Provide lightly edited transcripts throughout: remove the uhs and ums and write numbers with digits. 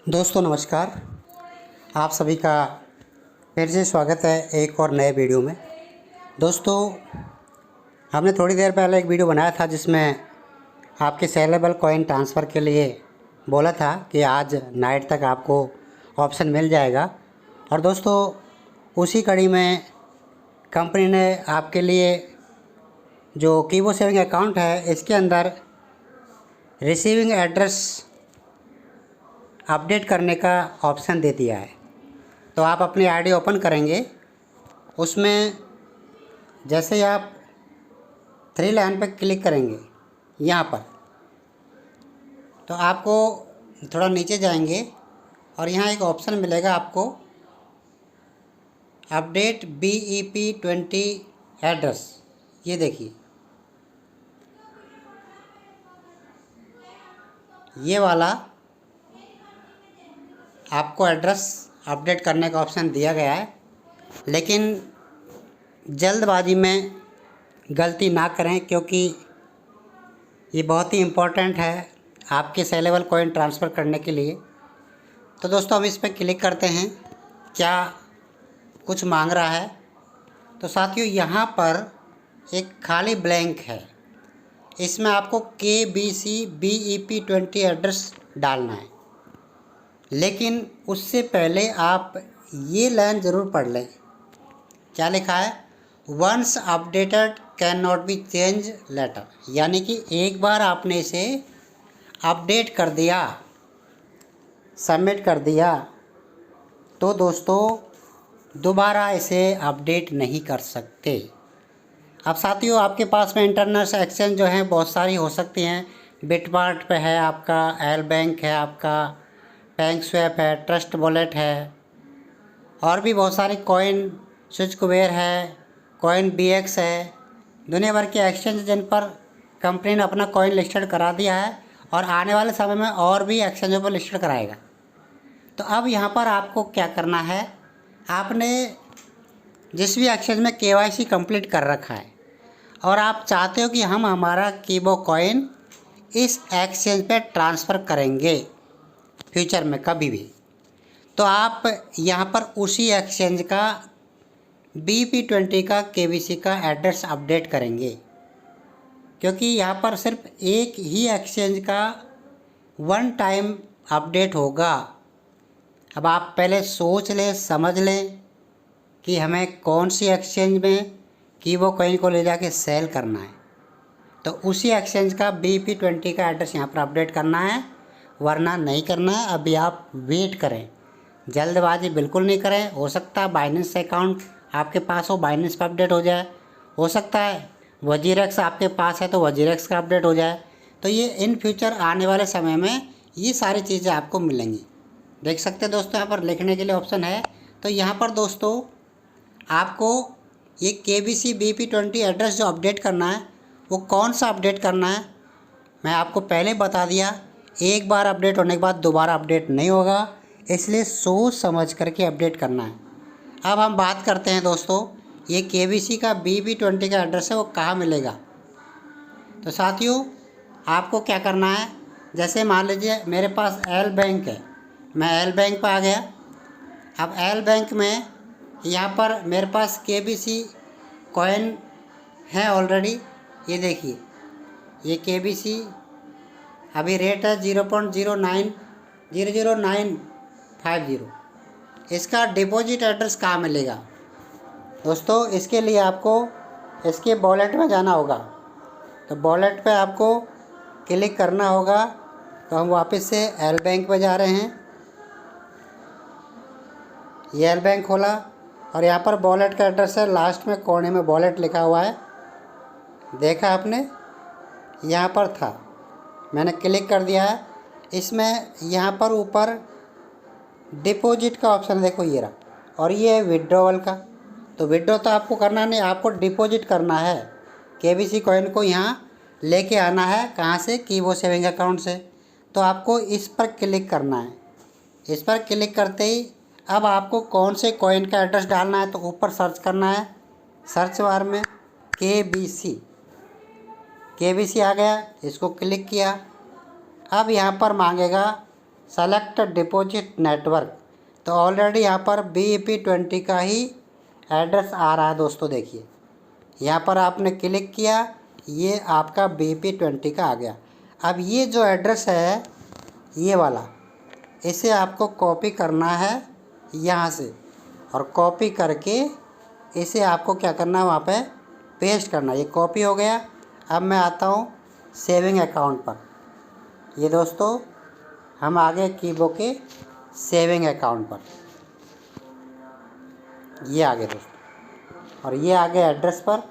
दोस्तों नमस्कार। आप सभी का फिर से स्वागत है एक और नए वीडियो में। दोस्तों हमने थोड़ी देर पहले एक वीडियो बनाया था जिसमें आपके सेलेबल कॉइन ट्रांसफ़र के लिए बोला था कि आज नाइट तक आपको ऑप्शन मिल जाएगा। और दोस्तों उसी कड़ी में कंपनी ने आपके लिए जो कीबो सेविंग अकाउंट है इसके अंदर रिसीविंग एड्रेस अपडेट करने का ऑप्शन दे दिया है। तो आप अपनी आईडी ओपन करेंगे, उसमें जैसे ही आप 3 लाइन पर क्लिक करेंगे यहाँ पर, तो आपको थोड़ा नीचे जाएंगे और यहाँ एक ऑप्शन मिलेगा आपको अपडेट BEP20 एड्रेस। ये देखिए, ये वाला आपको एड्रेस अपडेट करने का ऑप्शन दिया गया है, लेकिन जल्दबाजी में गलती ना करें क्योंकि ये बहुत ही इम्पोर्टेंट है आपके सेलेबल कॉइन ट्रांसफ़र करने के लिए। तो दोस्तों हम इस पर क्लिक करते हैं, क्या कुछ मांग रहा है। तो साथियों यहाँ पर एक खाली ब्लैंक है, इसमें आपको KBC BEP20 एड्रेस डालना है। लेकिन उससे पहले आप ये लाइन ज़रूर पढ़ लें। क्या लिखा है? Once updated can not be change later. यानी कि एक बार आपने इसे अपडेट कर दिया, सबमिट कर दिया, तो दोस्तों दोबारा इसे अपडेट नहीं कर सकते। अब साथियों आपके पास में इंटरनेशनल एक्सचेंज जो हैं बहुत सारी हो सकती हैं। बिटमार्ट पे है आपका, एल बैंक है आपका, बैंक स्वैप है, ट्रस्ट वॉलेट है, और भी बहुत सारी कॉइन स्विचकुबेर है, कॉइन BX है। दुनिया भर के एक्सचेंज जिन पर कंपनी ने अपना कॉइन लिस्टेड करा दिया है और आने वाले समय में और भी एक्सचेंजों पर लिस्टेड कराएगा। तो अब यहाँ पर आपको क्या करना है, आपने जिस भी एक्सचेंज में KYC कंप्लीट कर रखा है और आप चाहते हो कि हम हमारा कीबो कॉइन इस एक्सचेंज पे ट्रांसफ़र करेंगे फ्यूचर में कभी भी, तो आप यहाँ पर उसी एक्सचेंज का BEP20 का KBC का एड्रेस अपडेट करेंगे, क्योंकि यहाँ पर सिर्फ एक ही एक्सचेंज का वन टाइम अपडेट होगा। अब आप पहले सोच लें, समझ लें कि हमें कौन सी एक्सचेंज में कीबो कॉइन को ले जाके सेल करना है, तो उसी एक्सचेंज का BEP20 का एड्रेस यहाँ पर अपडेट करना है, वरना नहीं करना है। अभी आप वेट करें, जल्दबाजी बिल्कुल नहीं करें। हो सकता है बाइनेंस अकाउंट आपके पास हो, बाइनेंस पर अपडेट हो जाए। हो सकता है वजीरेक्स आपके पास है तो वजीरेक्स का अपडेट हो जाए। तो ये इन फ्यूचर आने वाले समय में ये सारी चीज़ें आपको मिलेंगी। देख सकते हैं दोस्तों, यहाँ पर लिखने के लिए ऑप्शन है। तो यहाँ पर दोस्तों आपको ये KBC BEP20 एड्रेस जो अपडेट करना है वो कौन सा अपडेट करना है मैं आपको पहले बता दिया। एक बार अपडेट होने के बाद दोबारा अपडेट नहीं होगा, इसलिए सोच समझ करके अपडेट करना है। अब हम बात करते हैं दोस्तों, ये KBC का BEP20 का एड्रेस है वो कहाँ मिलेगा। तो साथियों आपको क्या करना है, जैसे मान लीजिए मेरे पास एल बैंक है, मैं एल बैंक पर आ गया। अब एल बैंक में यहाँ पर मेरे पास KBC कॉइन है ऑलरेडी। ये देखिए, ये KBC अभी रेट है 0.0900950। इसका डिपॉजिट एड्रेस कहाँ मिलेगा दोस्तों? इसके लिए आपको इसके वॉलेट में जाना होगा। तो वॉलेट पे आपको क्लिक करना होगा। तो हम वापस से एल बैंक पे जा रहे हैं। ये एल बैंक खोला और यहाँ पर वॉलेट का एड्रेस है, लास्ट में कोने में वॉलेट लिखा हुआ है, देखा आपने? यहाँ पर था, मैंने क्लिक कर दिया है। इसमें यहाँ पर ऊपर डिपॉजिट का ऑप्शन देखो, ये रहा, और ये है विड्रॉवल का। तो विड्रॉ तो आपको करना नहीं, आपको डिपॉजिट करना है। KBC कॉइन को यहाँ लेके आना है, कहाँ से? कीबो सेविंग अकाउंट से। तो आपको इस पर क्लिक करना है। इस पर क्लिक करते ही अब आपको कौन से कॉइन का एड्रेस डालना है, तो ऊपर सर्च करना है, सर्च बार में KBC आ गया, इसको क्लिक किया। अब यहाँ पर मांगेगा सेलेक्ट डिपॉजिट नेटवर्क। तो ऑलरेडी यहाँ पर BEP20 का ही एड्रेस आ रहा है दोस्तों। देखिए यहाँ पर आपने क्लिक किया, ये आपका BEP20 का आ गया। अब ये जो एड्रेस है ये वाला, इसे आपको कॉपी करना है यहाँ से, और कॉपी करके इसे आपको क्या करना है वहाँ पे पेस्ट करना। ये कॉपी हो गया। अब मैं आता हूँ सेविंग अकाउंट पर। ये दोस्तों हम आ गए कीबो के सेविंग अकाउंट पर, ये आ गए दोस्तों, और ये आ गए एड्रेस पर।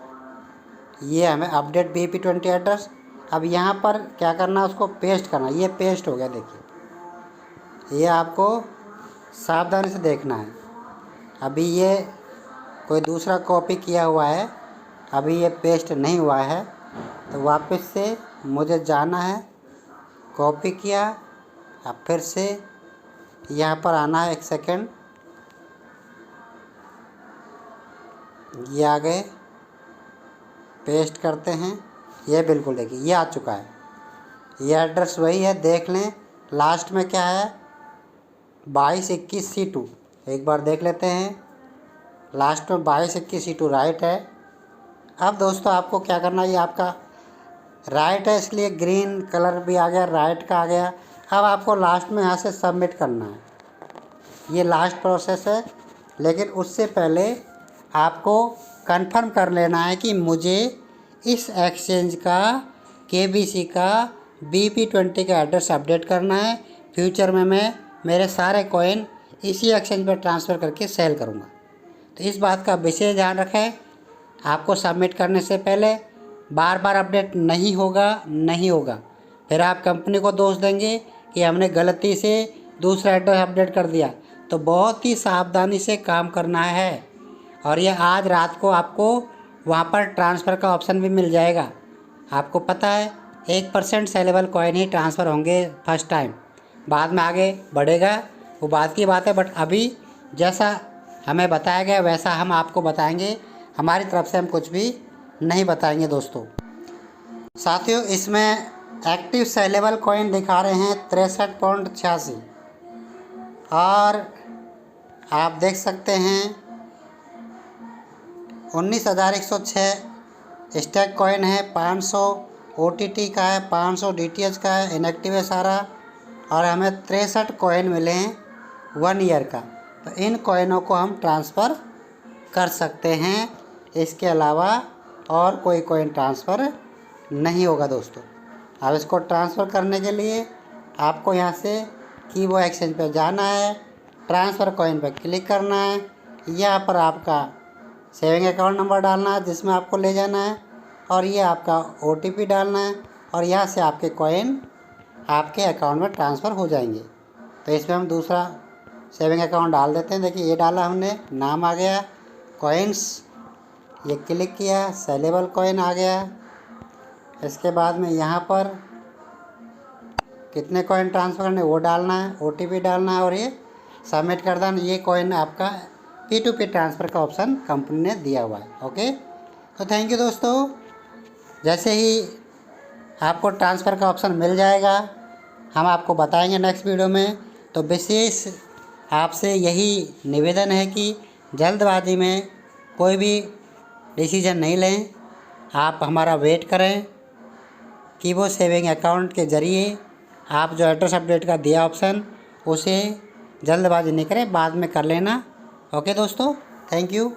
ये हमें अपडेट BEP20 एड्रेस। अब यहाँ पर क्या करना है, उसको पेस्ट करना। ये पेस्ट हो गया। देखिए ये आपको सावधानी से देखना है। अभी ये कोई दूसरा कॉपी किया हुआ है, अभी ये पेस्ट नहीं हुआ है। तो वापस से मुझे जाना है, कॉपी किया, अब फिर से यहाँ पर आना है। 1 सेकेंड, ये आ गए, पेस्ट करते हैं। ये बिल्कुल देखिए ये आ चुका है। ये एड्रेस वही है, देख लें। लास्ट में क्या है, 2221C2। एक बार देख लेते हैं। लास्ट में 2221C2 राइट है। अब दोस्तों आपको क्या करना है, ये आपका राइट है इसलिए ग्रीन कलर भी आ गया, राइट का आ गया। अब आपको लास्ट में यहाँ से सबमिट करना है। ये लास्ट प्रोसेस है, लेकिन उससे पहले आपको कंफर्म कर लेना है कि मुझे इस एक्सचेंज का KBC का BEP20 का एड्रेस अपडेट करना है। फ्यूचर में मैं मेरे सारे कॉइन इसी एक्सचेंज पर ट्रांसफ़र करके सेल करूँगा। तो इस बात का विशेष ध्यान रखें। आपको सबमिट करने से पहले बार बार अपडेट नहीं होगा। फिर आप कंपनी को दोष देंगे कि हमने गलती से दूसरा एड्रेस अपडेट कर दिया। तो बहुत ही सावधानी से काम करना है। और ये आज रात को आपको वहाँ पर ट्रांसफ़र का ऑप्शन भी मिल जाएगा। आपको पता है 1% सेलेबल कॉइन ही ट्रांसफ़र होंगे फर्स्ट टाइम, बाद में आगे बढ़ेगा, वो बात की बात है। बट अभी जैसा हमें बताया गया वैसा हम आपको बताएंगे। हमारी तरफ से हम कुछ भी नहीं बताएंगे दोस्तों। साथियों इसमें एक्टिव सेलेबल कॉइन दिखा रहे हैं 63.86, और आप देख सकते हैं 19,106 स्टैक कॉइन है, 500 OTT का है, 500 DTH का है, इनएक्टिव है सारा। और हमें 63 कॉइन मिले हैं 1 ईयर का। तो इन कॉइनों को हम ट्रांसफ़र कर सकते हैं। इसके अलावा और कोई कॉइन ट्रांसफ़र नहीं होगा दोस्तों। अब इसको ट्रांसफ़र करने के लिए आपको यहाँ से कीबो एक्सचेंज पे जाना है, ट्रांसफ़र कॉइन पर क्लिक करना है। यहाँ पर आपका सेविंग अकाउंट नंबर डालना है जिसमें आपको ले जाना है, और ये आपका OTP डालना है, और यहाँ से आपके कॉइन आपके अकाउंट में ट्रांसफ़र हो जाएंगे। तो इसमें हम दूसरा सेविंग अकाउंट डाल देते हैं। देखिए ये डाला हमने, नाम आ गया, कॉइन्स, ये क्लिक किया, सेलेबल कॉइन आ गया। इसके बाद में यहाँ पर कितने कॉइन ट्रांसफ़र करने वो डालना है, OTP डालना है, और ये सबमिट कर देना। ये कॉइन आपका P2P ट्रांसफ़र का ऑप्शन कंपनी ने दिया हुआ है। ओके, तो थैंक यू दोस्तों। जैसे ही आपको ट्रांसफ़र का ऑप्शन मिल जाएगा हम आपको बताएंगे नेक्स्ट वीडियो में। तो विशेष आपसे यही निवेदन है कि जल्दबाजी में कोई भी डिसीजन नहीं लें, आप हमारा वेट करें। कीबो सेविंग अकाउंट के ज़रिए आप जो एड्रेस अपडेट का दिया ऑप्शन, उसे जल्दबाजी नहीं करें, बाद में कर लेना। ओके दोस्तों, थैंक यू।